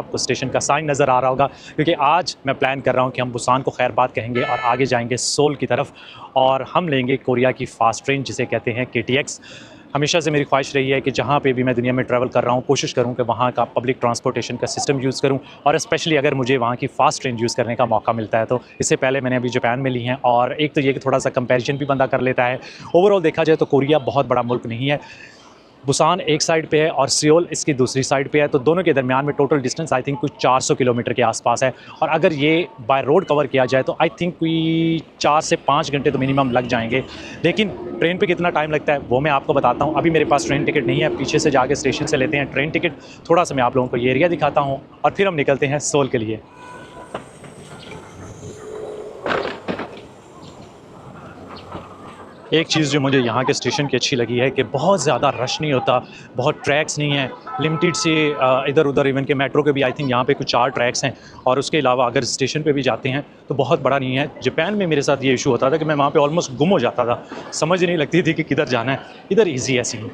आपको स्टेशन का साइन नज़र आ रहा होगा, क्योंकि आज मैं प्लान कर रहा हूँ कि हम बुसान को खैरबाद कहेंगे और आगे जाएंगे सोल की तरफ और हम लेंगे कोरिया की फ़ास्ट ट्रेन जिसे कहते हैं KTX। हमेशा से मेरी ख्वाहिश रही है कि जहाँ पे भी मैं दुनिया में ट्रैवल कर रहा हूँ कोशिश करूँ कि वहाँ का पब्लिक ट्रांसपोर्टेशन का सिस्टम यूज़ करूँ, और स्पेशली अगर मुझे वहाँ की फ़ास्ट ट्रेन यूज़ करने का मौका मिलता है तो। इससे पहले मैंने अभी जापान में ली हैं, और एक तो ये कि थोड़ा सा कंपैरिजन भी बंदा कर लेता है। ओवरऑल देखा जाए तो कोरिया बहुत बड़ा मुल्क नहीं है, बुसान एक साइड पे है और सियोल इसकी दूसरी साइड पे है, तो दोनों के दरमियान में टोटल डिस्टेंस आई थिंक कुछ 400 किलोमीटर के आसपास है। और अगर ये बाय रोड कवर किया जाए तो आई थिंक कोई 4 से 5 घंटे तो मिनिमम लग जाएंगे। लेकिन ट्रेन पे कितना टाइम लगता है वो मैं आपको बताता हूँ। अभी मेरे पास ट्रेन टिकट नहीं है, पीछे से जाके स्टेशन से लेते हैं ट्रेन टिकट। थोड़ा सा मैं आप लोगों को ये एरिया दिखाता हूँ और फिर हम निकलते हैं सोल के लिए। एक चीज़ जो मुझे यहाँ के स्टेशन की अच्छी लगी है कि बहुत ज़्यादा रश नहीं होता, बहुत ट्रैक्स नहीं हैं, लिमिटेड से इधर उधर। इवन के मेट्रो के भी आई थिंक यहाँ पे कुछ 4 ट्रैक्स हैं, और उसके अलावा अगर स्टेशन पे भी जाते हैं तो बहुत बड़ा नहीं है। जापान में मेरे साथ ये इशू होता था कि मैं वहाँ पे ऑलमोस्ट गुम हो जाता था, समझ नहीं लगती थी कि किधर जाना है। इधर ईजी है सीन।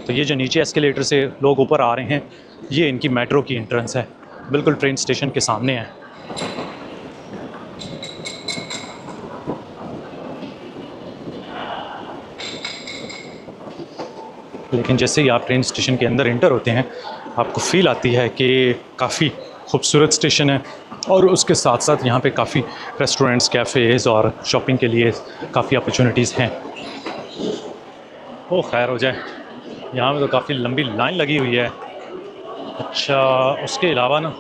तो ये जो नीचे एस्केलेटर से लोग ऊपर आ रहे हैं, ये इनकी मेट्रो की एंट्रेंस है, बिल्कुल ट्रेन स्टेशन के सामने है। लेकिन जैसे ही आप ट्रेन स्टेशन के अंदर एंटर होते हैं आपको फील आती है कि काफ़ी खूबसूरत स्टेशन है, और उसके साथ साथ यहाँ पे काफ़ी रेस्टोरेंट्स, कैफ़ेज़ और शॉपिंग के लिए काफ़ी अपॉर्चुनिटीज़ हैं। ओ खैर हो जाए, यहाँ पे तो काफ़ी लंबी लाइन लगी हुई है। अच्छा, उसके अलावा ना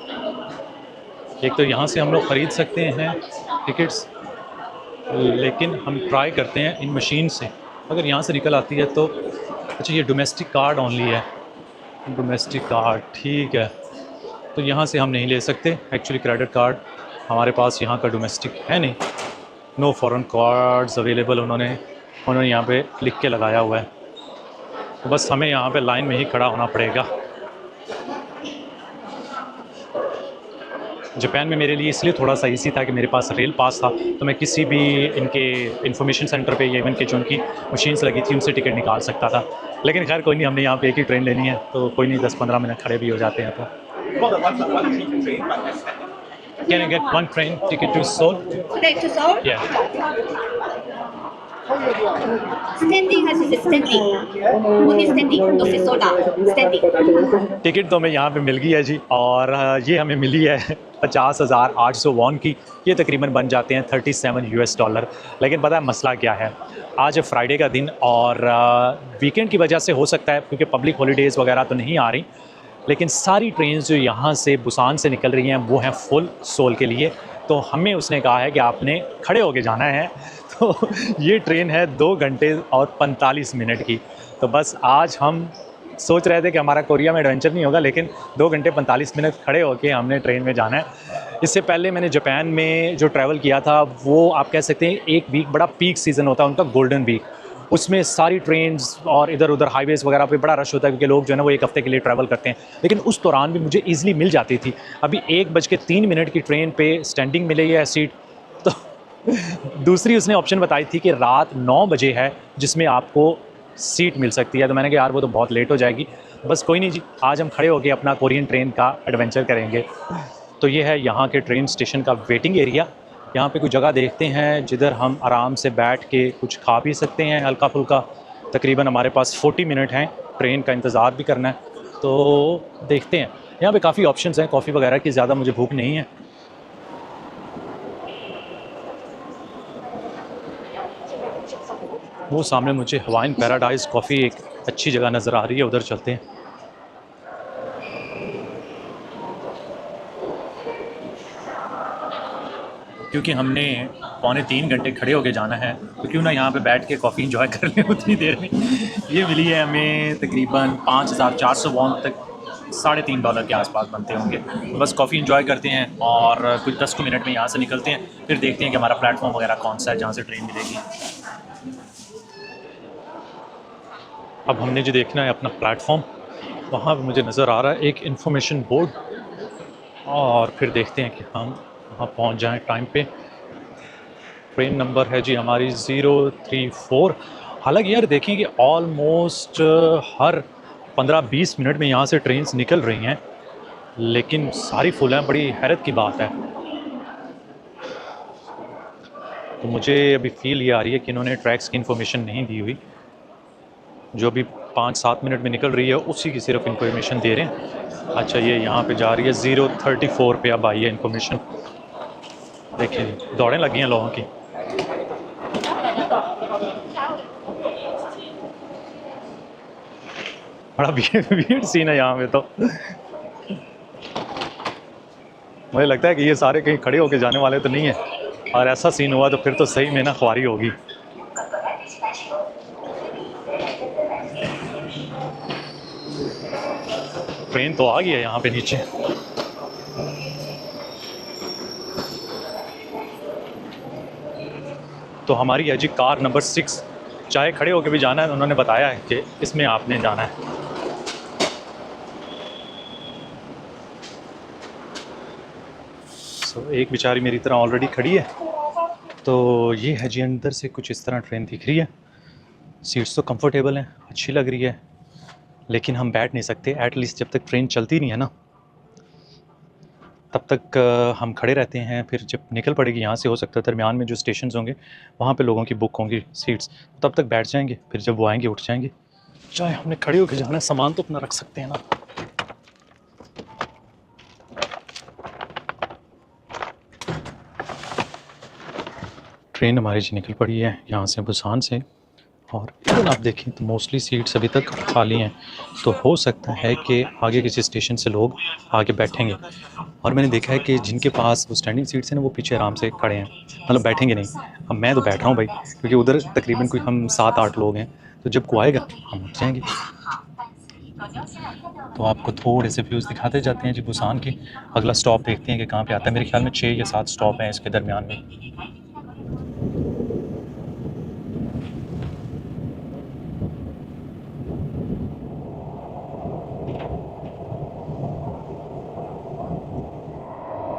एक तो यहाँ से हम लोग ख़रीद सकते हैं टिकट्स, लेकिन हम ट्राई करते हैं इन मशीन से, अगर यहाँ से निकल आती है तो। अच्छा, ये डोमेस्टिक कार्ड ओनली है, डोमेस्टिक कार्ड ठीक है, तो यहाँ से हम नहीं ले सकते। एक्चुअली क्रेडिट कार्ड हमारे पास यहाँ का डोमेस्टिक है नहीं, नो फॉरेन कार्ड्स अवेलेबल उन्होंने यहाँ पे लिख के लगाया हुआ है। तो बस हमें यहाँ पे लाइन में ही खड़ा होना पड़ेगा। जापान में मेरे लिए इसलिए थोड़ा सा इजी था कि मेरे पास रेल पास था, तो मैं किसी भी इनके इंफॉर्मेशन सेंटर पे या इवन के जो उनकी मशीन्स लगी थी उनसे टिकट निकाल सकता था। लेकिन खैर कोई नहीं, हमने यहाँ पे एक ही ट्रेन लेनी है तो कोई नहीं, 10-15 मिनट खड़े भी हो जाते हैं। तो can I get one train ticket to Seoul? To Seoul? Yeah. Standing has standing. Only standing, no से soda. Standing. टिकट तो हमें यहाँ पे मिल गई है जी, और ये हमें मिली है 50,800 वॉन की। ये तकरीबन बन जाते हैं $37। लेकिन पता है मसला क्या है, आज है फ्राइडे का दिन और वीकेंड की वजह से हो सकता है, क्योंकि पब्लिक हॉलीडेज़ वगैरह तो नहीं आ रही, लेकिन सारी ट्रेन जो यहाँ से बुसान से निकल रही हैं वो हैं फुल सोल के लिए। तो हमें उसने कहा है कि आपने खड़े होके जाना है। तो ये ट्रेन है 2 घंटे और 45 मिनट की। तो बस आज हम सोच रहे थे कि हमारा कोरिया में एडवेंचर नहीं होगा, लेकिन 2 घंटे 45 मिनट खड़े होके हमने ट्रेन में जाना है। इससे पहले मैंने जापान में जो ट्रैवल किया था वो आप कह सकते हैं एक वीक बड़ा पीक सीज़न होता है उनका, गोल्डन वीक। उसमें सारी ट्रेन्स और इधर उधर हाईवेज़ वगैरह पे बड़ा रश होता है, क्योंकि लोग जो है ना वो 1 हफ़्ते के लिए ट्रैवल करते हैं। लेकिन उस दौरान भी मुझे ईज़िली मिल जाती थी। अभी 1:03 की ट्रेन पे स्टैंडिंग मिली है सीट। तो दूसरी उसने ऑप्शन बताई थी कि रात 9 बजे है जिसमें आपको सीट मिल सकती है। तो मैंने कहा यार वो तो बहुत लेट हो जाएगी, बस कोई नहीं जी, आज हम खड़े होकर अपना कोरियन ट्रेन का एडवेंचर करेंगे। तो ये है यहाँ के ट्रेन स्टेशन का वेटिंग एरिया। यहाँ पे कुछ जगह देखते हैं जिधर हम आराम से बैठ के कुछ खा पी सकते हैं हल्का फुल्का। तकरीबन हमारे पास 40 मिनट हैं, ट्रेन का इंतज़ार भी करना है, तो देखते हैं। यहाँ पे काफ़ी ऑप्शंस हैं, कॉफ़ी वगैरह की ज़्यादा मुझे भूख नहीं है। वो सामने मुझे हवाइन पैराडाइज कॉफ़ी एक अच्छी जगह नज़र आ रही है, उधर चलते हैं। क्योंकि हमने 2.25 घंटे खड़े होके जाना है, तो क्यों ना यहाँ पे बैठ के कॉफ़ी इंजॉय कर लें उतनी देर में। ये मिली है हमें तकरीबन 5,400 वॉन तक, $3.5 के आसपास बनते होंगे। तो बस कॉफ़ी इंजॉय करते हैं और कुछ 10 मिनट में यहाँ से निकलते हैं, फिर देखते हैं कि हमारा प्लेटफॉर्म वगैरह कौन सा है जहाँ से ट्रेन मिलेगी। अब हमने जो देखना है अपना प्लेटफॉर्म, वहाँ पे मुझे नज़र आ रहा है एक इन्फॉर्मेशन बोर्ड, और फिर देखते हैं कि हम वहाँ पहुँच जाएं टाइम पे। ट्रेन नंबर है जी हमारी 034। हालांकि यार देखें कि ऑलमोस्ट हर 15-20 मिनट में यहाँ से ट्रेन्स निकल रही हैं, लेकिन सारी फुल हैं, बड़ी हैरत की बात है। तो मुझे अभी फील ये आ रही है कि इन्होंने ट्रैक्स की इन्फॉर्मेशन नहीं दी हुई, जो अभी 5-7 मिनट में निकल रही है उसी की सिर्फ इन्फॉर्मेशन दे रहे हैं। अच्छा, ये यहाँ पे जा रही है 0:34 पे अब आई है इन्फॉर्मेशन। देखिए दौड़ें लगी हैं लोगों की। बड़ा वियर्ड सीन है यहाँ पे तो। मुझे लगता है कि ये सारे कहीं खड़े होके जाने वाले तो नहीं है, और ऐसा सीन हुआ तो फिर तो सही में ना ख्वारी होगी। ट्रेन तो आ गई है यहाँ पे नीचे। तो हमारी है जी कार नंबर 6, चाहे खड़े होके भी जाना है, उन्होंने बताया है कि इसमें आपने जाना है। एक बेचारी मेरी तरह ऑलरेडी खड़ी है। तो ये है जी, अंदर से कुछ इस तरह ट्रेन दिख रही है। सीट्स तो कंफर्टेबल हैं, अच्छी लग रही है, लेकिन हम बैठ नहीं सकते एटलीस्ट जब तक ट्रेन चलती नहीं है ना, तब तक हम खड़े रहते हैं। फिर जब निकल पड़ेगी यहाँ से, हो सकता है दरमियान में जो स्टेशन होंगे वहाँ पे लोगों की बुक होंगी सीट्स, तब तक बैठ जाएंगे, फिर जब वो आएंगे उठ जाएंगे। चाहे हमने खड़े होकर जाना है, सामान तो अपना रख सकते हैं ना। ट्रेन हमारी जी निकल पड़ी है यहाँ से, बुसान से, और इधर आप देखें तो मोस्टली सीट्स अभी तक खाली हैं। तो हो सकता है कि आगे किसी स्टेशन से लोग आगे बैठेंगे, और मैंने देखा है कि जिनके पास वो स्टैंडिंग सीट्स हैं ना, वो पीछे आराम से खड़े हैं, मतलब बैठेंगे नहीं। अब मैं तो बैठ रहा हूँ भाई, क्योंकि उधर तकरीबन कोई हम 7-8 लोग हैं, तो जब को आएगा हम उठ जाएंगे। तो आपको थोड़े से व्यूज़ दिखाते जाते हैं जी बुसान के। अगला स्टॉप देखते हैं कि कहाँ पे आता है। मेरे ख्याल में 6 या 7 स्टॉप हैं इसके दरमियान में।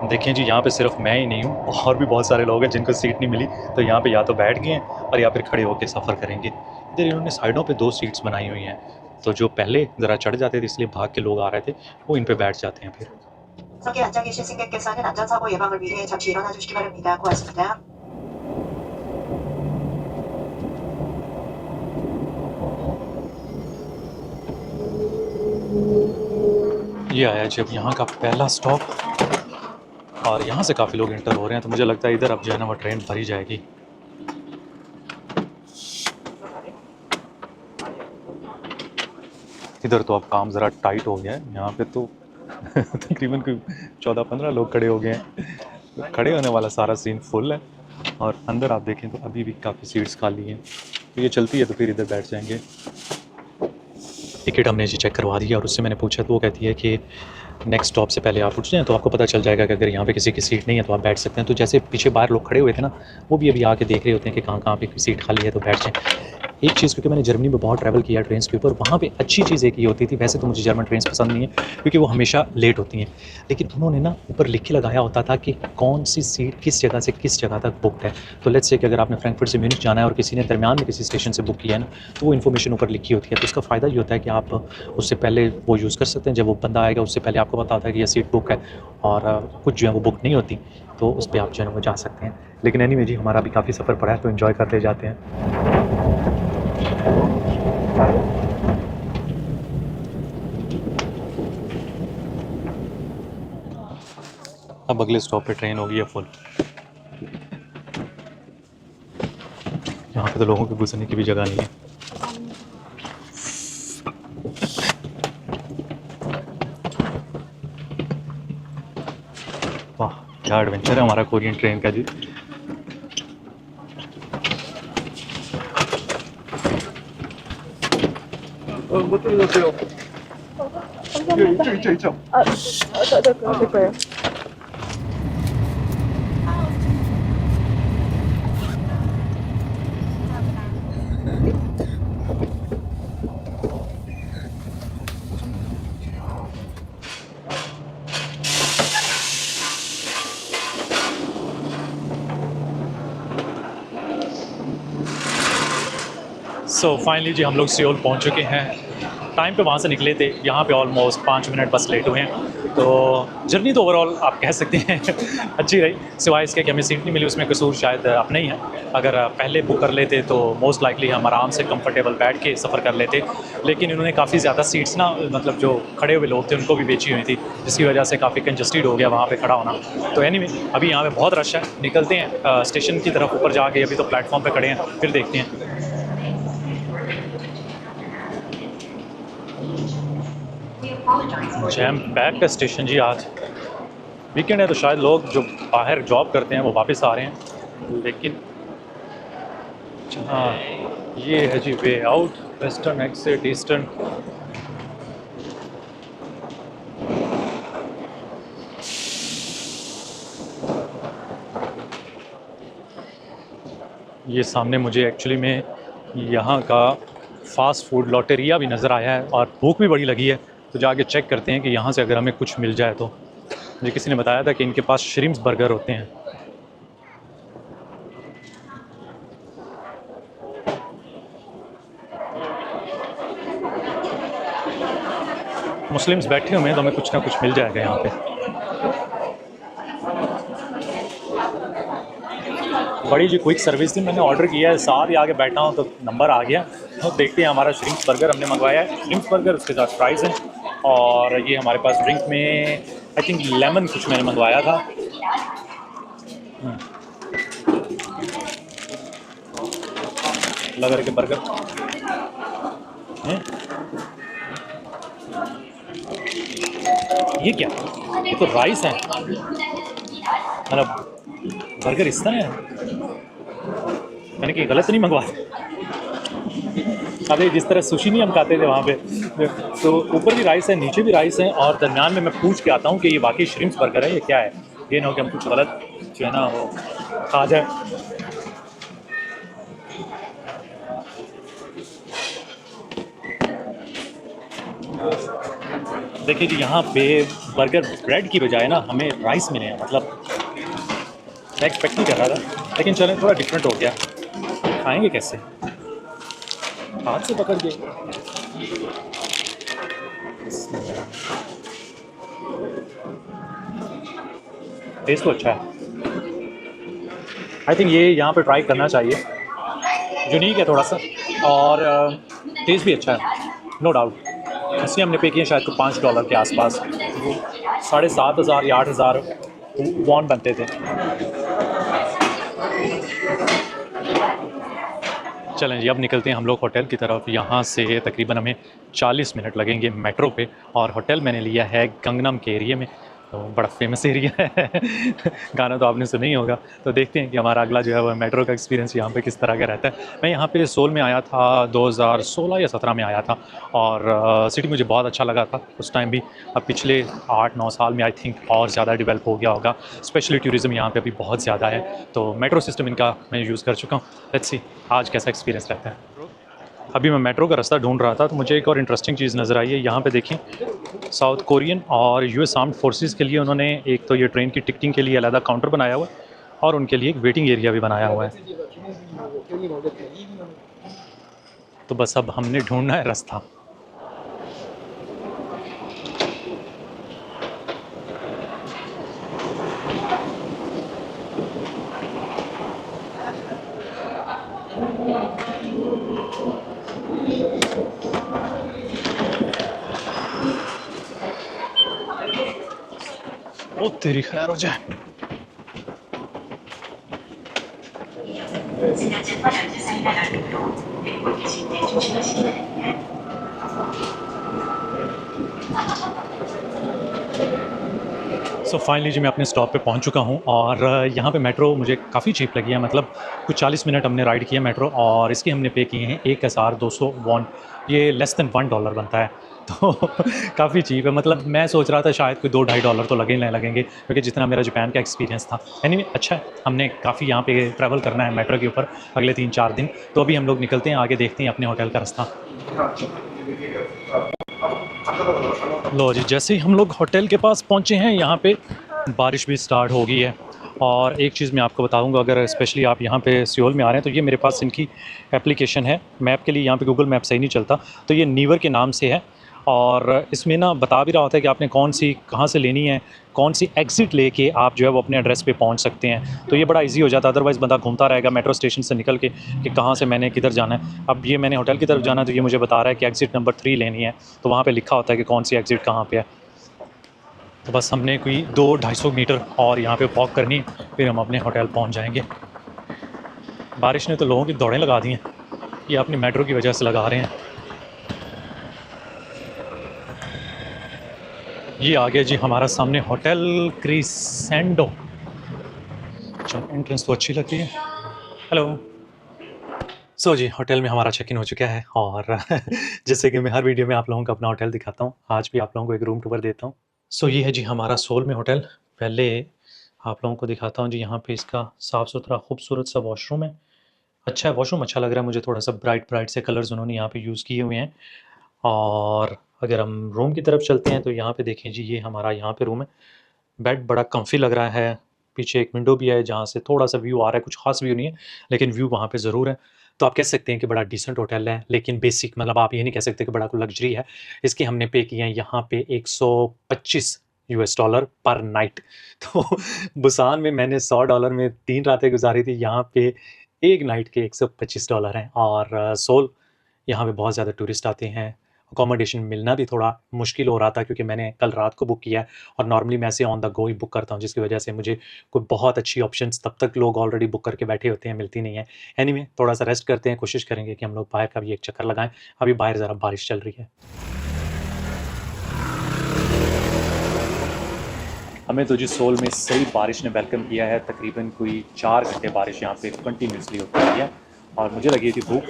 देखिए जी, यहाँ पे सिर्फ मैं ही नहीं हूँ, और भी बहुत सारे लोग हैं जिनको सीट नहीं मिली, तो यहाँ पे या तो बैठ गए हैं और या फिर खड़े होकर सफ़र करेंगे। इधर इन्होंने साइडों पे 2 सीट्स बनाई हुई हैं, तो जो पहले ज़रा चढ़ जाते थे इसलिए भाग के लोग आ रहे थे, वो इन पे बैठ जाते हैं फिर। 석에 앉아 계신 승객께서는 안전사고 예방을 위해 잠시 일어나 주시기 바랍니다. 고맙습니다. ये आया जब यहाँ का पहला स्टॉप, और यहाँ से काफ़ी लोग इंटर हो रहे हैं, तो मुझे लगता है इधर अब जो है ना वो ट्रेन भरी जाएगी। इधर तो अब काम ज़रा टाइट हो गया है, यहाँ पे तो तकरीबन कोई 14-15 लोग खड़े हो गए हैं। खड़े होने वाला सारा सीन फुल है, और अंदर आप देखें तो अभी भी काफ़ी सीट्स खाली हैं। तो ये चलती है तो फिर इधर बैठ जाएंगे। टिकट हमने जी चेक करवा दी, और उससे मैंने पूछा तो वो कहती है कि नेक्स्ट स्टॉप से पहले आप उठ जाएँ, तो आपको पता चल जाएगा कि अगर यहाँ पे किसी की सीट नहीं है तो आप बैठ सकते हैं। तो जैसे पीछे बाहर लोग खड़े हुए थे ना, वो भी अभी आके देख रहे होते हैं कि कहाँ कहाँ पे सीट खाली है, तो बैठ जाएँ। एक चीज़, क्योंकि मैंने जर्मनी में बहुत ट्रैवल किया ट्रेन के ऊपर, वहाँ पे अच्छी चीज़ एक ये होती थी, वैसे तो मुझे जर्मन ट्रेन पसंद नहीं है क्योंकि वो हमेशा लेट होती हैं, लेकिन उन्होंने ना ऊपर लिख के लगाया होता था कि कौन सी सीट किस जगह से किस जगह तक बुकड है। तो लेट्स से कि अगर आपने फ्रैंकफर्ट से म्यूनिख जाना है और किसी ने दरमियान में किसी स्टेशन से बुक किया है ना, तो वो इन्फॉर्मेशन ऊपर लिखी होती है। तो उसका फ़ायदा ये होता है कि आप उससे पहले वो यूज़ कर सकते हैं। जब वो बंदा आएगा उससे पहले आपको पता होता है कि यह सीट बुक है, और कुछ जो है वो बुक नहीं होती, तो उस पर आप जो है वो जा सकते हैं। लेकिन एनीवे जी, हमारा भी काफ़ी सफ़र पड़ा है, तो इन्जॉय करते जाते हैं। अब अगले स्टॉप पे ट्रेन होगी है फुल। यहाँ पे तो लोगों के गुजरने की भी जगह नहीं है। वाह, क्या एडवेंचर है हमारा कोरियन ट्रेन का जी। 뭐 떨어졌어요? 있죠. 될 거예요. सो फाइनली जी हम लोग सियोल पहुंच चुके हैं। टाइम पे वहाँ से निकले थे, यहाँ पे ऑलमोस्ट 5 मिनट बस लेट हुए हैं। तो जर्नी तो ओवरऑल आप कह सकते हैं अच्छी रही, सिवाय इसके कि हमें सीट नहीं मिली, उसमें कसूर शायद अपना ही है। अगर पहले बुक कर लेते तो मोस्ट लाइकली हम आराम से कंफर्टेबल बैठ के सफ़र कर लेते, लेकिन इन्होंने काफ़ी ज़्यादा सीट्स ना, मतलब जो खड़े हुए लोग थे उनको भी बेची हुई थी, जिसकी वजह से काफ़ी कंजस्टेड हो गया वहाँ पे खड़ा होना। तो एनीवे अभी यहाँ पे बहुत रश है, निकलते हैं स्टेशन की तरफ ऊपर जाके, अभी तो प्लेटफॉर्म पे खड़े हैं, फिर देखते हैं। जैम पैक का स्टेशन जी, आज वीकेंड है तो शायद लोग जो बाहर जॉब करते हैं वो वापस आ रहे हैं, लेकिन हाँ ये है जी way out, western exit, eastern. ये सामने मुझे एक्चुअली में यहाँ का फास्ट फूड लॉटेरिया भी नज़र आया है और भूख भी बड़ी लगी है, तो जाके चेक करते हैं कि यहाँ से अगर हमें कुछ मिल जाए तो। मुझे किसी ने बताया था कि इनके पास श्रिम्प्स बर्गर होते हैं। मुस्लिम्स बैठे हुए हैं तो हमें कुछ ना कुछ मिल जाएगा यहाँ पे। बड़ी जी क्विक सर्विस थी, मैंने ऑर्डर किया है, साथ ही आगे बैठा हूँ तो नंबर आ गया। तो देखते हैं, हमारा श्रिम्प्स बर्गर हमने मंगवाया है, श्रिम्प्स बर्गर उसके साथ फ्राइज़ हैं, और ये हमारे पास ड्रिंक में आई थिंक लेमन कुछ मैंने मंगवाया था। लगा के बर्गर हैं? ये क्या, ये तो राइस है, मतलब बर्गर इस तरह है। मैंने कि गलत नहीं मंगवाया। अरे जिस तरह सुशी नहीं हम खाते थे वहाँ पे, तो ऊपर भी राइस है, नीचे भी राइस है, और दरम्यान में मैं पूछ के आता हूँ कि ये वाकई श्रिम्प्स बर्गर है, ये क्या है। ये ना हो कि हम कुछ गलत जो है ना वो खा जाए। देखिए कि यहाँ पे बर्गर ब्रेड की बजाय ना हमें राइस मिले हैं, मतलब मैं एक्सपेक्ट नहीं कर रहा था, लेकिन चलें थोड़ा डिफरेंट हो गया। खाएंगे कैसे, हाथ से पकड़ के। टेस्ट तो अच्छा है, आई थिंक ये यहाँ पे ट्राई करना चाहिए, यूनिक है थोड़ा सा, और टेस्ट भी अच्छा है, नो डाउट। इसलिए हमने पे किया शायद को $5 के आसपास, 7,500 या 8,000 वॉन बनते थे। चलें जी, अब निकलते हैं हम लोग होटल की तरफ। यहाँ से तकरीबन हमें 40 मिनट लगेंगे मेट्रो पे, और होटल मैंने लिया है गंगनम के एरिया में, तो बड़ा फेमस एरिया है गाना तो आपने सुना ही होगा। तो देखते हैं कि हमारा अगला जो है वो मेट्रो का एक्सपीरियंस यहाँ पे किस तरह का रहता है। मैं यहाँ पे सोल में आया था 2016 या 17 में आया था, और सिटी मुझे बहुत अच्छा लगा था उस टाइम भी। अब पिछले 8-9 साल में आई थिंक और ज़्यादा डेवलप हो गया होगा, स्पेशली टूरिज़्म यहाँ पे अभी बहुत ज़्यादा है, तो मेट्रो सिस्टम इनका मैं यूज़ कर चुका हूँ। लेट्स सी आज कैसा एक्सपीरियंस रहता है। अभी मैं मेट्रो का रास्ता ढूंढ रहा था तो मुझे एक और इंटरेस्टिंग चीज़ नज़र आई है। यहाँ पे देखें, साउथ कोरियन और यूएस आर्म्ड फोर्सेस के लिए उन्होंने एक तो ये ट्रेन की टिकटिंग के लिए अलग काउंटर बनाया हुआ है, और उनके लिए एक वेटिंग एरिया भी बनाया हुआ है। तो बस अब हमने ढूंढना है रास्ता। ओ तेरी खैर हो जाए। सो फाइनली जी मैं अपने स्टॉप पे पहुंच चुका हूं, और यहाँ पे मेट्रो मुझे काफ़ी चीप लगी है, मतलब कुछ 40 मिनट हमने राइड किया मेट्रो, और इसके हमने पे किए हैं 1,200 वॉन, ये लेस दैन $1 बनता है, तो काफ़ी चीप है। मतलब मैं सोच रहा था शायद कोई $2-2.5 तो लगेंगे, क्योंकि जितना मेरा जापान का एक्सपीरियंस था। एनीवे अच्छा है, हमने काफ़ी यहाँ पे ट्रैवल करना है मेट्रो के ऊपर अगले 3-4 दिन, तो अभी हम लोग निकलते हैं, आगे देखते हैं अपने होटल का रास्ता। लो जी, जैसे ही हम लोग होटल के पास पहुँचे हैं, यहाँ पे बारिश भी स्टार्ट हो गई है। और एक चीज़ मैं आपको बताऊंगा, अगर स्पेशली आप यहाँ पे सियोल में आ रहे हैं तो ये मेरे पास इनकी एप्लीकेशन है मैप के लिए। यहाँ पे गूगल मैप सही नहीं चलता, तो ये नीवर के नाम से है, और इसमें ना बता भी रहा होता है कि आपने कौन सी कहाँ से लेनी है, कौन सी एग्ज़िट लेके आप जो है वो अपने एड्रेस पे पहुंच सकते हैं। तो ये बड़ा इजी हो जाता है, अदरवाइज़ बंदा घूमता रहेगा मेट्रो स्टेशन से निकल के कि कहाँ से मैंने किधर जाना है। अब ये मैंने होटल की तरफ जाना है, तो ये मुझे बता रहा है कि एग्ज़िट नंबर 3 लेनी है, तो वहाँ पे लिखा होता है कि कौन सी एग्ज़िट कहाँ पे है। तो बस हमने कोई 200-250 मीटर और यहाँ पे वॉक करनी है, फिर हम अपने होटल पहुँच जाएँगे। बारिश ने तो लोगों की दौड़ें लगा दी हैं, ये अपनी मेट्रो की वजह से लगा रहे हैं। ये आ गया जी हमारा सामने होटल क्रिसेंडो। चलो एंट्रेंस तो अच्छी लगती है। हेलो। सो जी होटल में हमारा चेक इन हो चुका है और जैसे कि मैं हर वीडियो में आप लोगों को अपना होटल दिखाता हूँ, आज भी आप लोगों को एक रूम टूर देता हूँ। सो ये है जी हमारा सोल में होटल। पहले आप लोगों को दिखाता हूँ जी, यहाँ पे इसका साफ़ सुथरा खूबसूरत सा वॉशरूम है। अच्छा है, वॉशरूम अच्छा लग रहा है मुझे, थोड़ा सा ब्राइट से कलर्स उन्होंने यहाँ पे यूज़ किए हुए हैं। और अगर हम रूम की तरफ चलते हैं तो यहाँ पे देखें जी, ये हमारा यहाँ पे रूम है। बेड बड़ा कम्फी लग रहा है, पीछे एक विंडो भी है जहाँ से थोड़ा सा व्यू आ रहा है, कुछ खास व्यू नहीं है लेकिन व्यू वहाँ पे ज़रूर है। तो आप कह सकते हैं कि बड़ा डिसेंट होटल है, लेकिन बेसिक मतलब आप ये नहीं कह सकते कि बड़ा कोई लग्जरी है। इसके हमने पे किए हैं यहाँ पे $125 पर नाइट। तो बुसान में मैंने $100 में 3 रातें गुजारी थी, यहाँ पे एक नाइट के $125 हैं। और सोल यहाँ पे बहुत ज़्यादा टूरिस्ट आते हैं। अकोमोडेशन मिलना भी थोड़ा मुश्किल हो रहा था क्योंकि मैंने कल रात को बुक किया है और नॉर्मली मैं ऐसे on the go he book करता हूँ, जिसकी वजह से मुझे कोई बहुत अच्छी ऑप्शंस तब तक लोग ऑलरेडी बुक करके बैठे होते हैं मिलती नहीं है। एनीवे थोड़ा सा रेस्ट करते हैं, कोशिश करेंगे कि हम लोग बाहर का भी एक चक्कर लगाएं। अभी बाहर ज़रा बारिश चल रही है। हमें तो जी सोल में सही बारिश ने वेलकम किया है। तकरीबन कोई 4 घंटे बारिश यहाँ पे कंटिन्यूसली होती रही है और मुझे लगी थी भूख,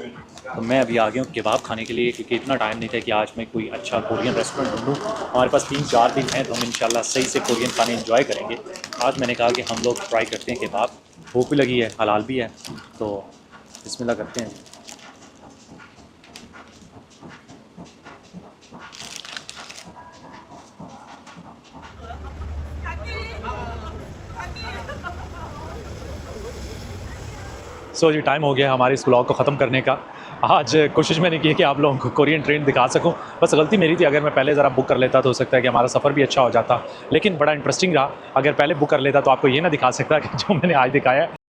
तो मैं अभी आ गया हूँ केबाब खाने के लिए, क्योंकि इतना टाइम नहीं था कि आज मैं कोई अच्छा कोरियन रेस्टोरेंट ढूंढूँ। हमारे पास 3-4 दिन हैं तो हम इंशाल्लाह सही से कोरियन खाने एंजॉय करेंगे। आज मैंने कहा कि हम लोग ट्राई करते हैं केबाब, भूख भी लगी है, हलाल भी है, तो बिस्मिल्लाह करते हैं। सो जी टाइम हो गया हमारे इस व्लॉग को ख़त्म करने का। आज कोशिश मैंने की है कि आप लोगों को कोरियन ट्रेन दिखा सकूं, बस गलती मेरी थी। अगर मैं पहले ज़रा बुक कर लेता तो हो सकता है कि हमारा सफ़र भी अच्छा हो जाता, लेकिन बड़ा इंटरेस्टिंग रहा। अगर पहले बुक कर लेता तो आपको ये ना दिखा सकता कि जो मैंने आज दिखाया है।